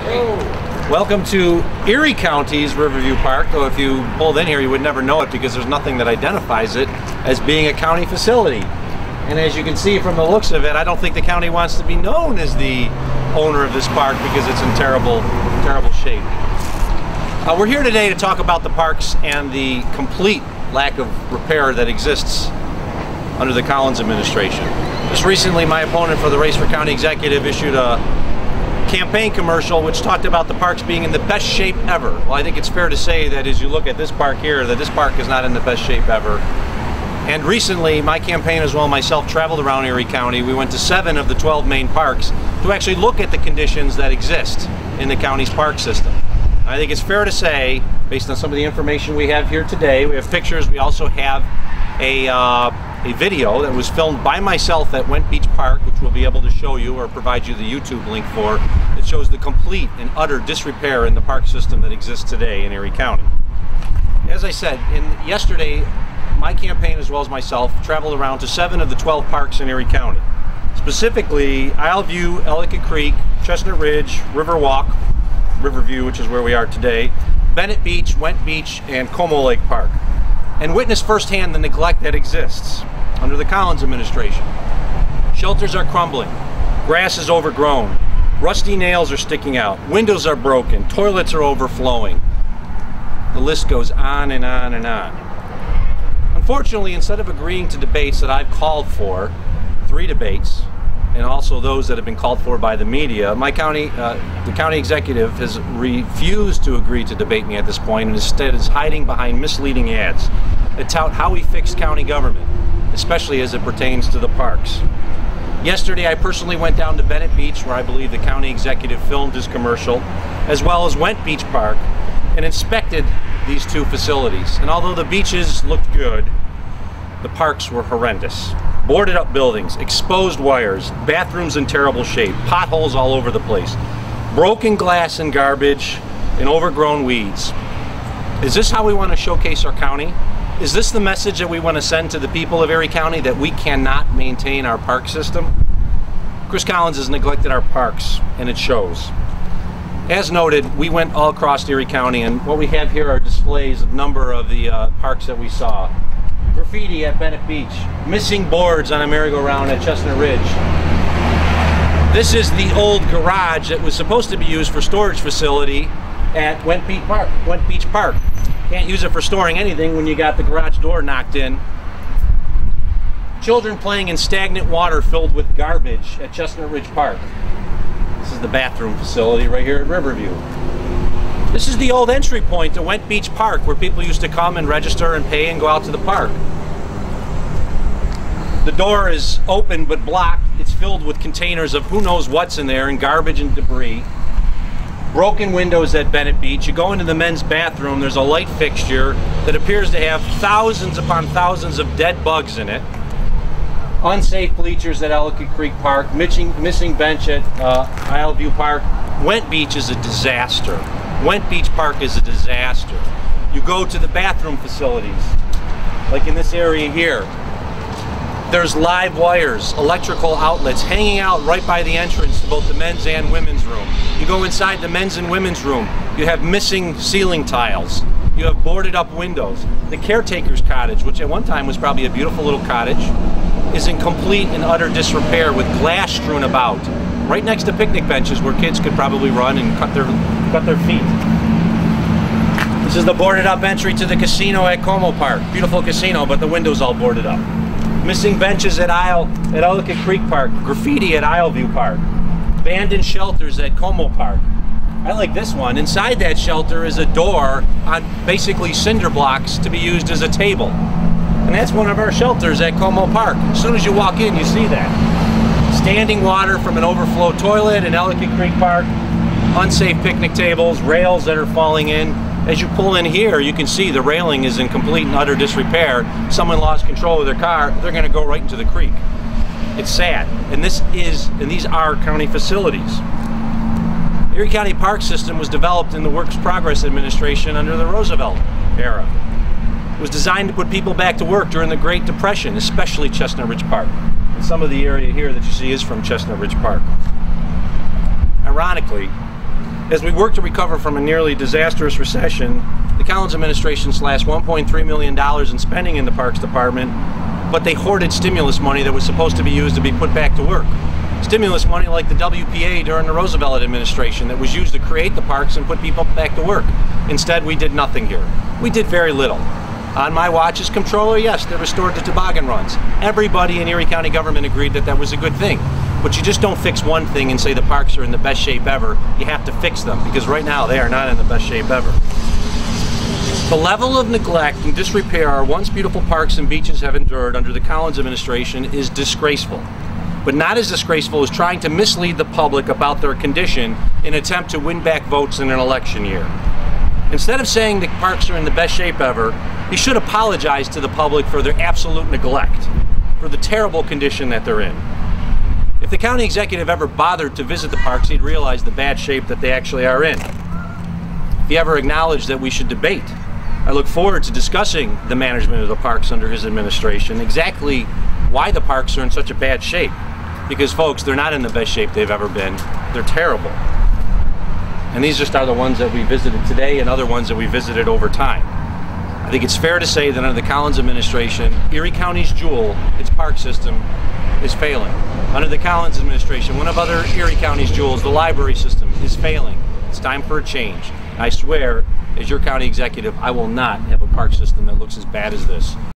Welcome to Erie County's Riverview Park, though if you pulled in here you would never know it because there's nothing that identifies it as being a county facility. And as you can see from the looks of it, I don't think the county wants to be known as the owner of this park because it's in terrible shape. We're here today to talk about the parks and the complete lack of repair that exists under the Collins administration. Just recently, my opponent for the race for county executive issued a campaign commercial which talked about the parks being in the best shape ever. Well, I think it's fair to say that as you look at this park here, that this park is not in the best shape ever. And recently, my campaign as well as myself traveled around Erie County. We went to 7 of the 12 main parks to actually look at the conditions that exist in the county's park system. I think it's fair to say, based on some of the information we have here today, we have pictures, we also have a video that was filmed by myself at Wendt Beach Park, which we'll be able to show you or provide you the YouTube link for. It shows the complete and utter disrepair in the park system that exists today in Erie County. As I said, yesterday, my campaign as well as myself traveled around to 7 of the 12 parks in Erie County. Specifically, Isleview, Ellicott Creek, Chestnut Ridge, Riverwalk, Riverview, which is where we are today, Bennett Beach, Wendt Beach, and Como Lake Park, and witness firsthand the neglect that exists under the Collins administration. Shelters are crumbling, grass is overgrown, rusty nails are sticking out, windows are broken, toilets are overflowing. The list goes on and on and on. Unfortunately, instead of agreeing to debates that I've called for, 3 debates, and also those that have been called for by the media, the county executive has refused to agree to debate me at this point and instead is hiding behind misleading ads that tout how we fix county government, especially as it pertains to the parks. Yesterday, I personally went down to Bennett Beach, where I believe the county executive filmed his commercial, as well as Wendt Beach Park, and inspected these 2 facilities. And although the beaches looked good, the parks were horrendous. Boarded up buildings, exposed wires, bathrooms in terrible shape, potholes all over the place, broken glass and garbage, and overgrown weeds. Is this how we want to showcase our county? Is this the message that we want to send to the people of Erie County, that we cannot maintain our park system? Chris Collins has neglected our parks, and it shows. As noted, we went all across Erie County, and what we have here are displays of a number of the parks that we saw. Graffiti at Bennett Beach, missing boards on a merry-go-round at Chestnut Ridge. This is the old garage that was supposed to be used for storage facility at Wendt Beach Park. Can't use it for storing anything when you got the garage door knocked in. Children playing in stagnant water filled with garbage at Chestnut Ridge Park. This is the bathroom facility right here at Riverview. This is the old entry point to Wendt Beach Park, where people used to come and register and pay and go out to the park. The door is open but blocked. It's filled with containers of who knows what's in there, and garbage and debris. Broken windows at Bennett Beach. You go into the men's bathroom, there's a light fixture that appears to have thousands upon thousands of dead bugs in it. Unsafe bleachers at Ellicott Creek Park, missing bench at Isleview Park. Wendt Beach is a disaster. Wendt Beach Park is a disaster. You go to the bathroom facilities, like in this area here. There's live wires, electrical outlets hanging out right by the entrance to both the men's and women's room. You go inside the men's and women's room, you have missing ceiling tiles. You have boarded up windows. The caretaker's cottage, which at one time was probably a beautiful little cottage, is in complete and utter disrepair with glass strewn about, right next to picnic benches where kids could probably run and cut their feet. This is the boarded up entry to the casino at Como Park. Beautiful casino, but the windows all boarded up. Missing benches at Ellicott Creek Park, graffiti at Isleview Park, abandoned shelters at Como Park. I like this one. Inside that shelter is a door on basically cinder blocks to be used as a table. And that's one of our shelters at Como Park. As soon as you walk in, you see that. Standing water from an overflow toilet in Ellicott Creek Park, unsafe picnic tables, rails that are falling in. As you pull in here, you can see the railing is in complete and utter disrepair. Someone lost control of their car, they're going to go right into the creek. It's sad. And these are county facilities. Erie County Park System was developed in the Works Progress Administration under the Roosevelt era. It was designed to put people back to work during the Great Depression, especially Chestnut Ridge Park. And some of the area here that you see is from Chestnut Ridge Park. Ironically, As we work to recover from a nearly disastrous recession, the Collins administration slashed $1.3 million in spending in the Parks Department, but they hoarded stimulus money that was supposed to be used to be put back to work. Stimulus money like the WPA during the Roosevelt administration that was used to create the parks and put people back to work. Instead, we did nothing here. We did very little. On my watch as Comptroller, yes, they restored the toboggan runs. Everybody in Erie County government agreed that that was a good thing. But you just don't fix one thing and say the parks are in the best shape ever. You have to fix them, because right now they are not in the best shape ever. The level of neglect and disrepair our once beautiful parks and beaches have endured under the Collins administration is disgraceful. But not as disgraceful as trying to mislead the public about their condition in an attempt to win back votes in an election year. Instead of saying the parks are in the best shape ever, he should apologize to the public for their absolute neglect, for the terrible condition that they're in. If the county executive ever bothered to visit the parks, he'd realize the bad shape that they actually are in. If he ever acknowledged that we should debate, I look forward to discussing the management of the parks under his administration, exactly why the parks are in such a bad shape. Because folks, they're not in the best shape they've ever been. They're terrible. And these just are the ones that we visited today and other ones that we visited over time. I think it's fair to say that under the Collins administration, Erie County's jewel, its park system, is failing. Under the Collins administration, one of other Erie County's jewels, the library system, is failing. It's time for a change. I swear, as your county executive, I will not have a park system that looks as bad as this.